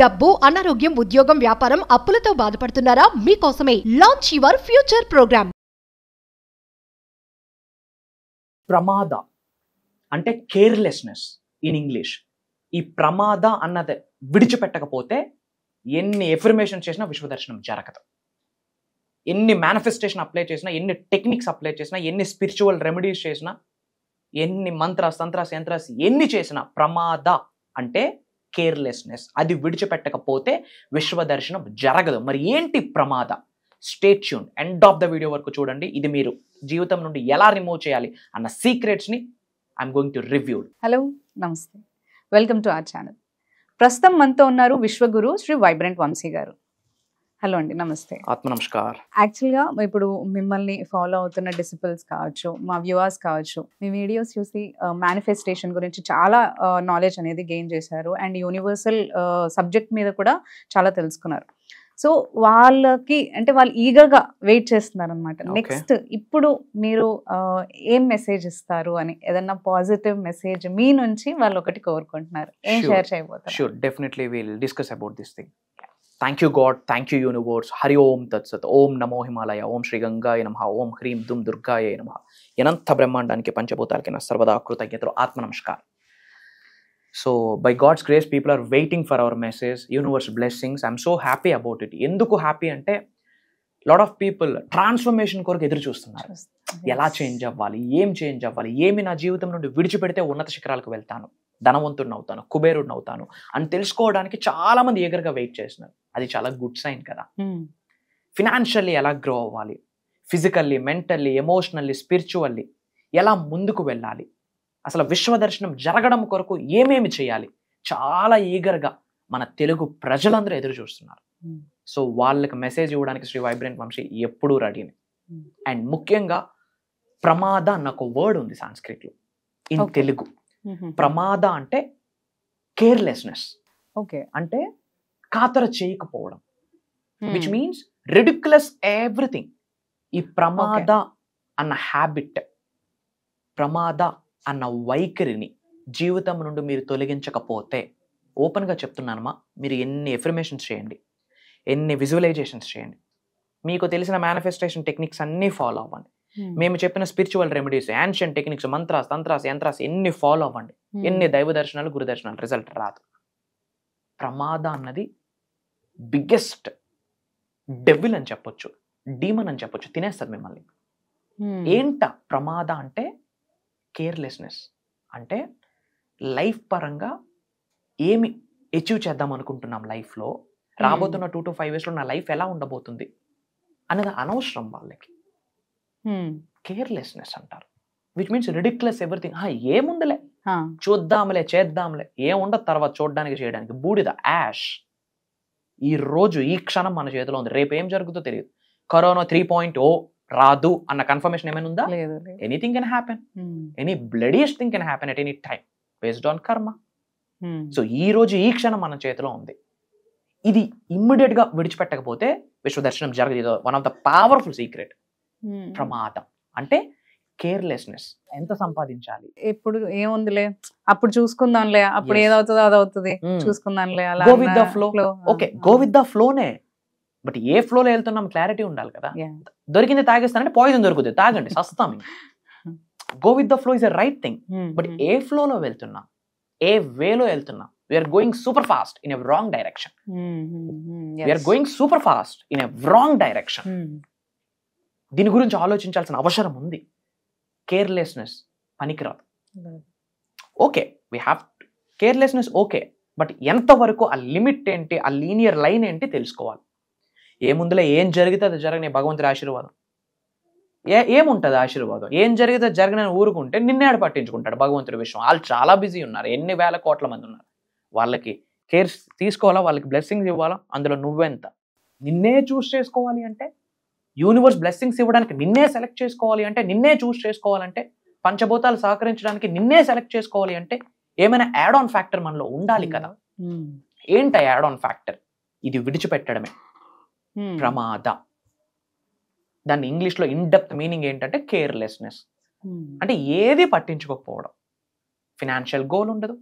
డబ్బు, అనారోగ్యం, ఉద్యోగం, వ్యాపారం, అప్పులతో బాధపడుతున్నారా? మీకోసమే లాంచ్ యువర్ ఫ్యూచర్ ప్రోగ్రామ్. ప్రమాద అంటే కేర్లెస్నెస్ ఇన్ ఇంగ్లీష్. ఈ ప్రమాద అన్నది విడిచిపెట్టకపోతే ఎన్ని ఎఫర్మేషన్ చేసినా విశ్వదర్శనం జరగదు. ఎన్ని మేనిఫెస్టేషన్ అప్లై చేసినా, ఎన్ని టెక్నిక్స్ అప్లై చేసినా, ఎన్ని స్పిరిచువల్ రెమెడీస్ చేసినా, ఎన్ని మంత్రాస్, తంత్రాస్, యంత్రాస్ ఎన్ని చేసినా ప్రమాద అంటే కేర్లెస్నెస్. అది విడిచిపెట్టకపోతే విశ్వదర్శనం జరగదు. మరి ఏంటి ప్రమాద? Stay tune, end of the video వరకు చూడండి. ఇది మీరు జీవితం నుండి ఎలా రిమూవ్ చేయాలి అన్న సీక్రెట్స్ని I'm going to review. Hello, నమస్తే, వెల్కమ్ టు అవర్ ఛానల్. ప్రస్తుతం మనతో ఉన్నారు విశ్వగురు శ్రీ వైబ్రెంట్ వంశీ గారు. హలో అండి, నమస్తే. ఆత్మ నమస్కార్. యాక్చువల్గా ఇప్పుడు మిమ్మల్ని ఫాలో అవుతున్న డిసిపుల్స్ కావచ్చు, మా వ్యూవర్స్ కావచ్చు, మీ వీడియోస్ చూసి మేనిఫెస్టేషన్ గురించి చాలా నాలెడ్జ్ అనేది గెయిన్ చేశారు అండ్ యూనివర్సల్ సబ్జెక్ట్ మీద కూడా చాలా తెలుసుకున్నారు. సో వాళ్ళకి అంటే వాళ్ళు ఈగర్గా వెయిట్ చేస్తున్నారు అనమాట. నెక్స్ట్ ఇప్పుడు మీరు ఏం మెసేజ్ ఇస్తారు అని, ఏదన్నా పాజిటివ్ మెసేజ్ మీ నుంచి వాళ్ళు ఒకటి కోరుకుంటున్నారు, ఏం షేర్ చేయబోతారు? Sure, definitely will discuss about this thing. Thank you God, thank you universe. Hari Om Tat Sat. Om Namo Himalaya. Om Shri Gangaya Namaha. Om Hrim Dum Durgaya Namaha. Yananta Brahmandaniki Panchabutaliki na sarvada kృతజ్ఞతలు. Atma Namaskar. So by God's grace people are waiting for our message, universe blessings. I'm so happy about it. ఎందుకు happy అంటే lot of people transformation కొరకు ఎదురు చూస్తున్నారు. ఎలా change అవ్వాలి, ఏం change అవ్వాలి, ఏమి నా జీవితం నుండి విడిచిపెడితే ఉన్నత శిఖరాలకు వెళ్తాను, ధనవంతుడిని అవుతాను, కుబేరుడిని అవుతాను అని తెలుసుకోవడానికి చాలా మంది ఈగర్గా వెయిట్ చేస్తున్నారు. అది చాలా గుడ్ సైన్ కదా. ఫినాన్షియల్లీ ఎలా గ్రో అవ్వాలి, ఫిజికల్లీ, మెంటల్లీ, ఎమోషనల్లీ, స్పిరిచువల్లీ ఎలా ముందుకు వెళ్ళాలి, అసలు విశ్వదర్శనం జరగడం కొరకు ఏమేమి చేయాలి, చాలా ఈగర్గా మన తెలుగు ప్రజలందరూ ఎదురు చూస్తున్నారు. సో వాళ్ళకి మెసేజ్ ఇవ్వడానికి శ్రీ వైబ్రెంట్ వంశీ ఎప్పుడూ రెడీని. అండ్ ముఖ్యంగా ప్రమాద అన్న ఒక వర్డ్ ఉంది సాంస్క్రిట్లో, ఇన్ తెలుగు. ప్రమాద అంటే కేర్లెస్నెస్, అంటే ఖాతరు చేయకపోవడం, విచ్ మీన్స్ రిడిక్యులస్ ఎవ్రీథింగ్. ఈ ప్రమాద అన్న హ్యాబిట్, ప్రమాద అన్న వైఖరిని జీవితం నుండి మీరు తొలగించకపోతే, ఓపెన్గా చెప్తున్నానమ్మా, మీరు ఎన్ని ఎఫర్మేషన్స్ చేయండి, ఎన్ని విజువలైజేషన్స్ చేయండి, మీకు తెలిసిన మేనిఫెస్టేషన్ టెక్నిక్స్ అన్నీ ఫాలో అవ్వండి, మేము చెప్పిన spiritual remedies, ancient techniques, mantras, tantras, yantras ఎన్ని ఫాలో అవ్వండి, ఎన్ని దైవ దర్శనాలు, గురు దర్శనాలు, రిజల్ట్ రాదు. ప్రమాద అన్నది బిగ్గెస్ట్ డెవిల్ అని చెప్పొచ్చు, డీమన్ అని చెప్పొచ్చు, తినేస్తుంది మిమ్మల్ని. ఏంట ప్రమాద అంటే కేర్లెస్నెస్. అంటే లైఫ్ పరంగా ఏమి అచీవ్ చేద్దాం అనుకుంటున్నాం లైఫ్లో, రాబోతున్న 2 to 5 years నా లైఫ్ ఎలా ఉండబోతుంది అనేది అనవసరం వాళ్ళకి. కేర్లెస్నెస్ అంటారు, విచ్ మీన్స్ రిడిక్యులస్ ఎవ్రీథింగ్. ఏముందిలే, చూద్దాంలే, చేద్దాంలే, ఏముండదు తర్వాత చూడడానికి చేయడానికి, బూడిద, యాష్. ఈ రోజు ఈ క్షణం మన చేతిలో ఉంది, రేపు ఏం జరుగుతుందో తెలియదు. కరోనా 3.0 రాదు అన్న కన్ఫర్మేషన్ ఏమైనా ఉందా? Anything can happen, any bloodiest thing can happen at any time based on karma. So ఈ రోజు ఈ క్షణం మన చేతిలో ఉంది. ఇది ఇమ్మీడియట్ గా విడిచిపెట్టకపోతే విశ్వదర్శనం జరగదు. One of the powerful secret ప్రమాదం అంటే కేర్లెస్నెస్. ఎంత సంపాదించాలి, ఇప్పుడు ఏముందిలే, అప్పుడు చూసుకుందాంలే, అప్పుడు ఏదవుతుందో అది అవుతుంది, చూసుకుందాంలే, అలా go with the flow. Okay, go with the ఫ్లోనే, బట్ ఏ ఫ్లోలో వెళ్తున్నాం క్లారిటీ ఉండాలి కదా. దొరికింది తాగేస్తానంటే పాయిజన్ దొరుకుతుంది, తాగండి, సస్తాం. Go with the flow is a right thing, but ఏ ఫ్లోలో వెళ్తున్నాం, ఏ వేలో వెళ్తున్నాం. We are going super fast in a wrong direction. We are going super fast in a wrong direction. దీని గురించి ఆలోచించాల్సిన అవసరం ఉంది. కేర్లెస్నెస్ పనికిరాదు. Okay, we have carelessness okay, but ఎంతవరకు, ఆ లిమిట్ ఏంటి, ఆ లీనియర్ లైన్ ఏంటి తెలుసుకోవాలి. ఏముందులే, ఏం జరిగితే అది జరగని, భగవంతుడి ఆశీర్వాదం. ఏముంటుంది ఆశీర్వాదం? ఏం జరిగితే జరగనని ఊరుకుంటే నిన్నే పట్టించుకుంటాడు భగవంతుడి విషయం. వాళ్ళు చాలా బిజీ ఉన్నారు, ఎన్ని వేల కోట్ల మంది ఉన్నారు. వాళ్ళకి కేర్ తీసుకోవాలా, వాళ్ళకి బ్లెస్సింగ్స్ ఇవ్వాలా, అందులో నువ్వెంత. నిన్నే చూస్ చేసుకోవాలి అంటే, యూనివర్స్ బ్లెస్సింగ్స్ ఇవ్వడానికి నిన్నే సెలెక్ట్ చేసుకోవాలి అంటే, నిన్నే చూస్ చేసుకోవాలంటే, పంచభూతాలు సహకరించడానికి నిన్నే సెలెక్ట్ చేసుకోవాలి అంటే, ఏమైనా యాడ్ ఆన్ ఫ్యాక్టర్ మనలో ఉండాలి కదా. ఏంట యాడ్ ఆన్ ఫ్యాక్టర్? ఇది విడిచిపెట్టడమే ప్రమాద. దాన్ని ఇంగ్లీష్లో ఇన్ డెప్త్ మీనింగ్ ఏంటంటే కేర్లెస్నెస్. అంటే ఏది పట్టించుకోకపోవడం. ఫినాన్షియల్ గోల్ ఉండదు,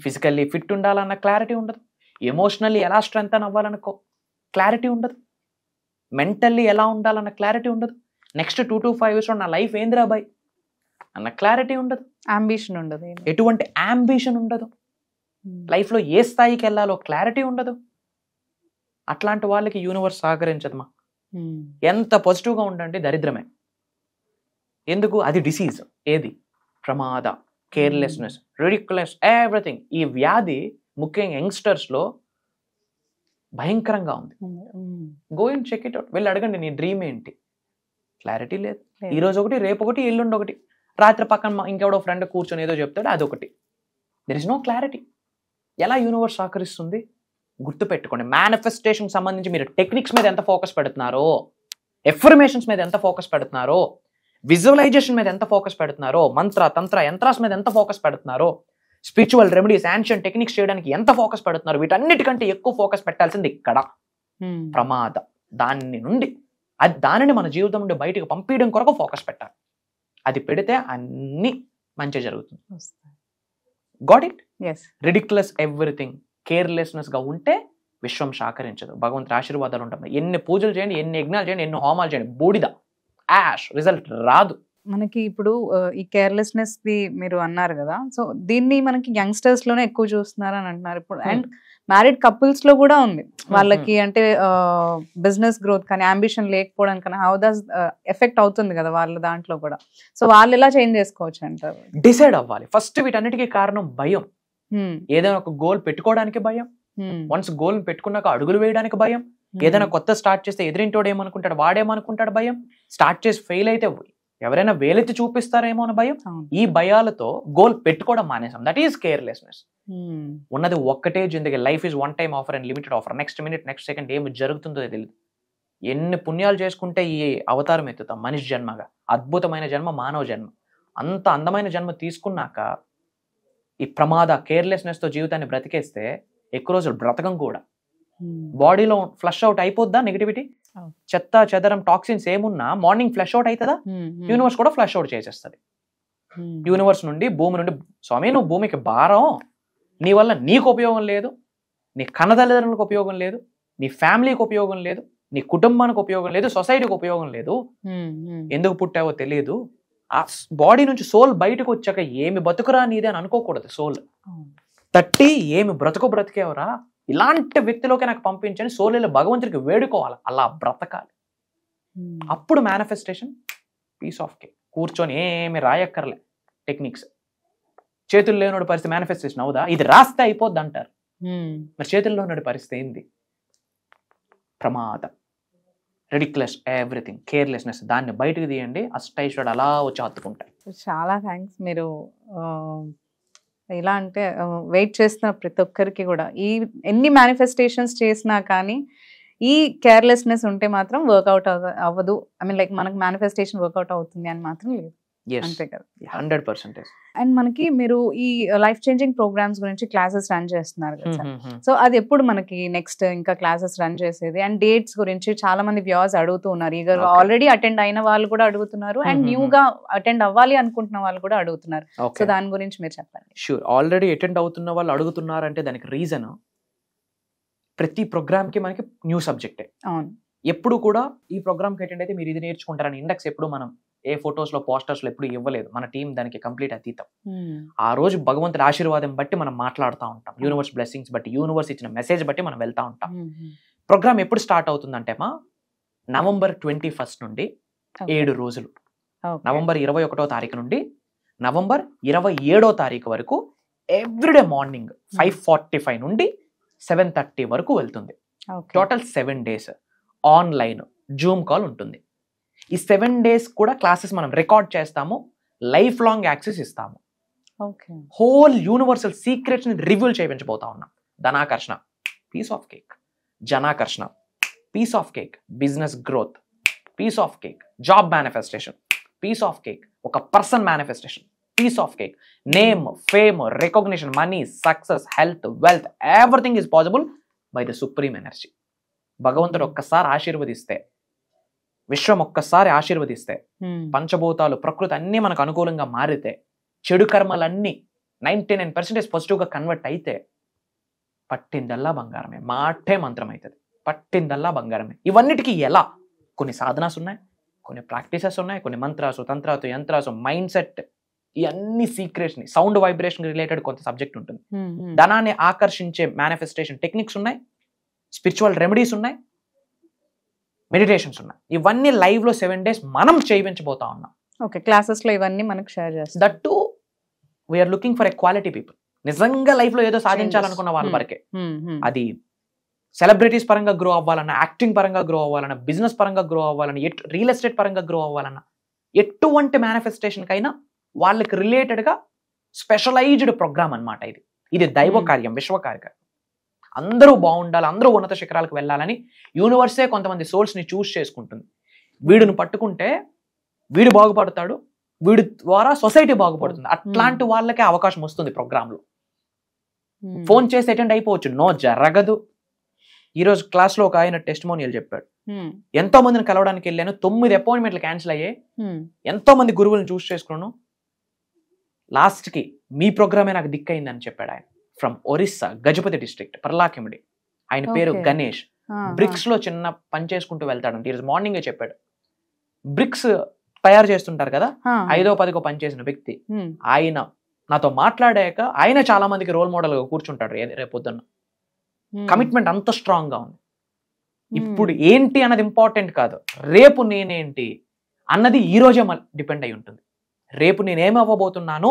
ఫిజికల్లీ ఫిట్ ఉండాలన్న క్లారిటీ ఉండదు, ఎమోషనల్లీ ఎలా స్ట్రెంగ్తన్ అవ్వాలన్న క్లారిటీ ఉండదు, మెంటల్లీ ఎలా ఉండాలన్న క్లారిటీ ఉండదు, నెక్స్ట్ 2 to 5 years నా లైఫ్ ఏందిరా బాయ్ అన్న క్లారిటీ ఉండదు, అంబిషన్ ఉండదు, ఎటువంటి అంబిషన్ ఉండదు, లైఫ్లో ఏ స్థాయికి వెళ్ళాలో క్లారిటీ ఉండదు. అట్లాంటి వాళ్ళకి యూనివర్స్ సహకరించదమ్మా. ఎంత పాజిటివ్గా ఉండండి దరిద్రమే. ఎందుకు? అది డిసీజ్. ఏది? ప్రమాద, కేర్లెస్నెస్, రిడిక్యులస్, ఎవ్రీథింగ్. ఈ వ్యాధి ముఖ్యంగా యంగ్స్టర్స్లో భయంకరంగా ఉంది. Go and check it out. వెళ్ళి అడగండి నీ డ్రీమ్ ఏంటి? క్లారిటీ లేదు. ఈరోజు ఒకటి, రేపు ఒకటి, ఎల్లుండి ఒకటి, రాత్రి పక్కన ఇంకెవడో ఫ్రెండ్ కూర్చొని ఏదో చెప్తాడు అదొకటి. There is no clarity. ఎలా యూనివర్స్ సహకరిస్తుంది? గుర్తుపెట్టుకోండి, మేనిఫెస్టేషన్ సంబంధించి మీరు టెక్నిక్స్ మీద ఎంత ఫోకస్ పెడుతున్నారో, ఎఫర్మేషన్స్ మీద ఎంత ఫోకస్ పెడుతున్నారో, విజువలైజేషన్ మీద ఎంత ఫోకస్ పెడుతున్నారో, మంత్ర తంత్ర యంత్రాస్ మీద ఎంత ఫోకస్ పెడుతున్నారో, స్పిరిచువల్ రెమెడీస్, యాన్షియన్ టెక్నిక్స్ చేయడానికి ఎంత ఫోకస్ పెడుతున్నారు, వీటన్నిటికంటే ఎక్కువ ఫోకస్ పెట్టాల్సింది ఇక్కడ ప్రమాద. దానిని మన జీవితం నుండి బయటకు పంపించడం కొరకు ఫోకస్ పెట్టాలి. అది పెడితే అన్ని మంచి జరుగుతుంది. Got it? Ridiculous everything, carelessness గా ఉంటే విశ్వం సహకరించదు. భగవంతుడి ఆశీర్వాదాలు ఉంటాయి. ఎన్ని పూజలు చేయండి, ఎన్ని యజ్ఞాలు చేయండి, ఎన్ని హోమాలు చేయండి, బూడిద, యాష్, రిజల్ట్ రాదు. మనకి ఇప్పుడు ఈ కేర్లెస్నెస్ ది మీరు అన్నారు కదా, సో దీన్ని మనకి యంగ్స్టర్స్ లోనే ఎక్కువ చూస్తున్నారు అని అంటున్నారు ఇప్పుడు. అండ్ మ్యారీడ్ కపుల్స్ లో కూడా ఉంది. వాళ్ళకి అంటే బిజినెస్ గ్రోత్ కానీ అంబిషన్ లేకపోవడం కానీ హౌ దస్ ఎఫెక్ట్ అవుతుంది కదా వాళ్ళ దాంట్లో కూడా. సో వాళ్ళు ఎలా చేంజ్ చేసుకోవచ్చు అంటారు? డిసైడ్ అవ్వాలి ఫస్ట్. వీటన్నిటికీ కారణం భయం. ఏదైనా ఒక గోల్ పెట్టుకోవడానికి భయం, వన్స్ గోల్ పెట్టుకున్నాక అడుగులు వేయడానికి భయం, ఏదైనా కొత్త స్టార్ట్ చేస్తే ఎదురింటోడు ఏమనుకుంటాడు, వాడేమనుకుంటాడు భయం, స్టార్ట్ చేసి ఫెయిల్ అయితే ఎవరైనా వేలెత్తి చూపిస్తారేమో అని భయం. ఈ భయాలతో గోల్ పెట్టుకోవడం మానేసాం. That is carelessness. ఉన్నది ఒక్కటే జిందగీ. Life is one time offer and limited offer. Next minute, next second ఏమి జరుగుతుందో తెలియదు. ఎన్ని పుణ్యాలు చేసుకుంటే ఈ అవతారం ఎత్తుతాం మనిషి జన్మగా. అద్భుతమైన జన్మ మానవ జన్మ. అంత అందమైన జన్మ తీసుకున్నాక ఈ ప్రమాద కేర్లెస్నెస్ తో జీవితాన్ని బ్రతికేస్తే ఎక్కువ రోజులు బ్రతకం కూడా. బాడీలో ఫ్లష్ అవుట్ అయిపోద్దా నెగిటివిటీ? చెత్త చెదరం టాక్సిన్స్ ఏమున్నా మార్నింగ్ ఫ్లష్ అవుట్ అవుతుందా? యూనివర్స్ కూడా ఫ్లష్ అవుట్ చేసేస్తుంది. యూనివర్స్ నుండి, భూమి నుండి, స్వామి నువ్వు భూమికి భారం, నీ వల్ల నీకు ఉపయోగం లేదు, నీ కన్నతల్లిదండ్రులకు ఉపయోగం లేదు, నీ ఫ్యామిలీకి ఉపయోగం లేదు, నీ కుటుంబానికి ఉపయోగం లేదు, సొసైటీకి ఉపయోగం లేదు, ఎందుకు పుట్టావో తెలియదు. ఆ బాడీ నుంచి సోల్ బయటకు వచ్చాక ఏమి బతుకురా నీదే అని అనుకోకూడదు. సోల్ తట్టి ఏమి బ్రతికేవరా, ఇలాంటి వ్యక్తిలోకి నాకు పంపించని సోల్ భగవంతుడికి వేడుకోవాలి, అలా బ్రతకాలి. అప్పుడు మేనిఫెస్టేషన్ పీస్ ఆఫ్ కేక్. కూర్చొని ఏమి రాయక్కర్లే టెక్నిక్స్. చేతుల్లో లేనోడి పరిస్థితి మేనిఫెస్టేషన్ అవుదా? ఇది రాస్తే అయిపోద్ది అంటారు. మరి చేతుల్లో ఉన్నోడి పరిస్థితి ఏంది? ప్రమాదం, రిడిక్యులస్ ఎవ్రీథింగ్, కేర్లెస్నెస్. దాన్ని బయటకు తీయండి, అష్టైశ్వర్యాలు అలా వచ్చి హత్తుకుంటాయి. చాలా థ్యాంక్స్. మీరు ఇలా అంటే వెయిట్ చేస్తున్న ప్రతి ఒక్కరికి కూడా ఈ ఎన్ని మేనిఫెస్టేషన్స్ చేసినా కానీ ఈ కేర్లెస్నెస్ ఉంటే మాత్రం వర్కౌట్ అవ్వదు. ఐ మీన్ లైక్ మనకు మేనిఫెస్టేషన్ వర్కౌట్ అవుతుంది అని మాత్రం లేదు. అంతే కదా, 100%. అండ్ మనకి మీరు ఈ లైఫ్ చేంజింగ్ ప్రోగ్రామ్స్ గురించి క్లాసెస్ రన్ చేస్తున్నారు కదా సార్. సో అది ఎప్పుడు మనకి నెక్స్ట్ ఇంకా క్లాసెస్ రన్ చేసేది? అండ్ డేట్స్ గురించి చాలా మంది వ్యూవర్స్ అడుగుతూ ఉన్నారు. ఈగర్ ఆల్రెడీ అటెండ్ అయిన వాళ్ళు కూడా అడుగుతున్నారు, అండ్ న్యూగా అటెండ్ అవ్వాలి అనుకుంటున్న వాళ్ళు కూడా అడుగుతున్నారు. సో దాని గురించి మీరు చెప్పండి. షూర్. ఆల్రెడీ అటెండ్ అవుతున్న వాళ్ళు అడుగుతున్నారు అంటే దానికి రీజన్, ప్రతి ప్రోగ్రామ్ కి మనకి న్యూ సబ్జెక్టే. అవును. ఎప్పుడు కూడా ఈ ప్రోగ్రామ్కి అటెండ్ అయితే మీరు ఇది నేర్చుకుంటారని ఇండెక్స్ ఎప్పుడు మనం ఏ ఫొటోస్లో, పోస్టర్స్లో ఎప్పుడు ఇవ్వలేదు. మన టీం దానికి కంప్లీట్ అతీతం. ఆ రోజు భగవంతుడి ఆశీర్వాదం బట్టి మనం మాట్లాడుతూ ఉంటాం, యూనివర్స్ బ్లెస్సింగ్స్ బట్టి, యూనివర్స్ ఇచ్చిన మెసేజ్ బట్టి మనం వెళ్తూ ఉంటాం. ప్రోగ్రామ్ ఎప్పుడు స్టార్ట్ అవుతుందంటే November 21 నుండి 7 రోజులు. November 21వ తారీఖు నుండి November 27వ తారీఖు వరకు ఎవ్రీడే మార్నింగ్ 5:45 నుండి 7:30 వరకు వెళ్తుంది. Total 7 days online Zoom call ఉంటుంది. ఈ 7 days కూడా క్లాసెస్ మనం రికార్డ్ చేస్తాము, లైఫ్ లాంగ్ యాక్సెస్ ఇస్తాము. హోల్ యూనివర్సల్ సీక్రెట్స్ ని రివీల్ చేయించబోతా ఉన్నాం. ధనాకర్షణ, పీస్ ఆఫ్ కేక్. జనాకర్షణ, piece of cake. Business growth, piece of cake. Job manifestation, piece of cake. ఒక person manifestation, piece of cake. Name, fame, recognition, money, success, health, wealth, everything is possible by the supreme energy. భగవంతుడు ఒక్కసారి ఆశీర్వదిస్తే, విశ్వం ఒక్కసారి ఆశీర్వదిస్తే, పంచభూతాలు, ప్రకృతి అన్నీ మనకు అనుకూలంగా మారితే, చెడు కర్మలన్నీ 99% పాజిటివ్గా కన్వర్ట్ అయితే పట్టిందల్లా బంగారమే, మాటే మంత్రం అవుతుంది, పట్టిందల్లా బంగారమే. ఇవన్నిటికీ ఎలా? కొన్ని సాధనాస్ ఉన్నాయి, కొన్ని ప్రాక్టీసెస్ ఉన్నాయి, కొన్ని మంత్రాసు, తంత్రాసు, యంత్రాసు, మైండ్ సెట్, ఇవన్నీ సీక్రెట్స్ని, సౌండ్ వైబ్రేషన్ రిలేటెడ్ కొంత సబ్జెక్ట్ ఉంటుంది. ధనాన్ని ఆకర్షించే మేనిఫెస్టేషన్ టెక్నిక్స్ ఉన్నాయి, స్పిరిచువల్ రెమెడీస్ ఉన్నాయి, మెడిటేషన్స్ ఉన్నాయి. ఇవన్నీ లైవ్లో 7 days మనం చేయించబోతా ఉన్నాం. ఓకే, క్లాసెస్లో ఇవన్నీ మనకు షేర్ చేస్తాం. That too we're looking for a quality people. నిజంగా లైఫ్లో ఏదో సాధించాలనుకున్న వాళ్ళ వరకే. అది సెలబ్రిటీస్ పరంగా గ్రో అవ్వాలన్నా, యాక్టింగ్ పరంగా గ్రో అవ్వాలన్నా, బిజినెస్ పరంగా గ్రో అవ్వాలన్నా, రియల్ ఎస్టేట్ పరంగా గ్రో అవ్వాలన్నా, ఎటువంటి మేనిఫెస్టేషన్కైనా వాళ్ళకి రిలేటెడ్గా స్పెషలైజ్డ్ ప్రోగ్రామ్ అనమాట ఇది. ఇది దైవ కార్యం, విశ్వకార్యం. అందరూ బాగుండాలి, అందరూ ఉన్నత శిఖరాలకు వెళ్ళాలని యూనివర్సే కొంతమంది సోల్స్ని చూస్ చేసుకుంటుంది. వీడిని పట్టుకుంటే వీడు బాగుపడతాడు, వీడి ద్వారా సొసైటీ బాగుపడుతుంది. అట్లాంటి వాళ్ళకే అవకాశం వస్తుంది ప్రోగ్రాంలో. ఫోన్ చేసి అటెండ్ అయిపోవచ్చు, నో జరగదు. ఈరోజు క్లాస్లో ఒక ఆయన టెస్టిమోనియల్ చెప్పాడు. ఎంతో మందిని కలవడానికి వెళ్ళాను, 9 అపాయింట్మెంట్లు క్యాన్సిల్ అయ్యాయి, ఎంతో మంది గురువులను చూస్ చేసుకున్నాను, లాస్ట్కి మీ ప్రోగ్రామే నాకు దిక్కయిందని చెప్పాడు ఆయన. From Orissa, Gajapati district, Paralakhemundi. ఆయన పేరు గణేష్. బ్రిక్స్ లో చిన్న పని చేసుకుంటూ వెళ్తాడు. ఈరోజు మార్నింగే చెప్పాడు. బ్రిక్స్ తయారు చేస్తుంటారు కదా, 5వ 10వ పని చేసిన వ్యక్తి ఆయన. నాతో మాట్లాడాక ఆయన చాలా మందికి రోల్ మోడల్ గా కూర్చుంటాడు రేపొద్దున్న. కమిట్మెంట్ అంత స్ట్రాంగ్ గా ఉంది. ఇప్పుడు ఏంటి అన్నది ఇంపార్టెంట్ కాదు, రేపు నేనేంటి అన్నది ఈ రోజే డిపెండ్ అయి ఉంటుంది. రేపు నేనేమవ్వబోతున్నాను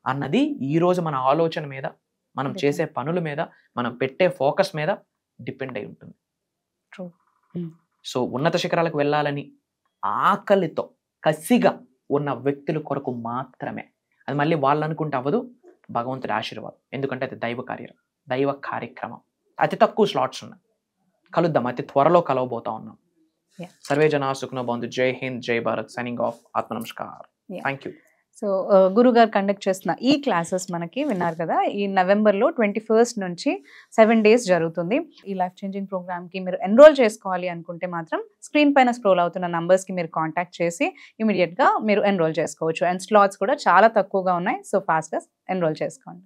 అన్నది ఈ రోజు మన ఆలోచన మీద, మనం చేసే పనుల మీద, మనం పెట్టే ఫోకస్ మీద డిపెండ్ అయి ఉంటుంది. సో ఉన్నత శిఖరాలకు వెళ్ళాలని ఆకలితో కసిగా ఉన్న వ్యక్తుల కొరకు మాత్రమే. అది మళ్ళీ వాళ్ళు అనుకుంటే అవ్వదు, భగవంతుడి ఆశీర్వాదం. ఎందుకంటే అది దైవ కార్యక్రమం. అతి తక్కువ స్లాట్స్ ఉన్నాయి. కలుద్దాం, అతి త్వరలో కలవబోతా ఉన్నాం. సర్వే జనా సుఖనో భవంతు. జై హింద్, జై భారత్. Signing off. ఆత్మ నమస్కార్. Thank you. సో గురుగారు కండక్ట్ చేస్తున్న ఈ క్లాసెస్ మనకి విన్నారు కదా, ఈ నవంబర్లో 21st నుంచి 7 days జరుగుతుంది. ఈ లైఫ్ చేంజింగ్ ప్రోగ్రామ్కి మీరు ఎన్రోల్ చేసుకోవాలి అనుకుంటే మాత్రం స్క్రీన్ పైన స్క్రోల్ అవుతున్న నంబర్స్కి మీరు కాంటాక్ట్ చేసి ఇమీడియట్గా మీరు ఎన్రోల్ చేసుకోవచ్చు. అండ్ స్లాట్స్ కూడా చాలా తక్కువగా ఉన్నాయి. సో ఫాస్ట్గా ఎన్రోల్ చేసుకోండి.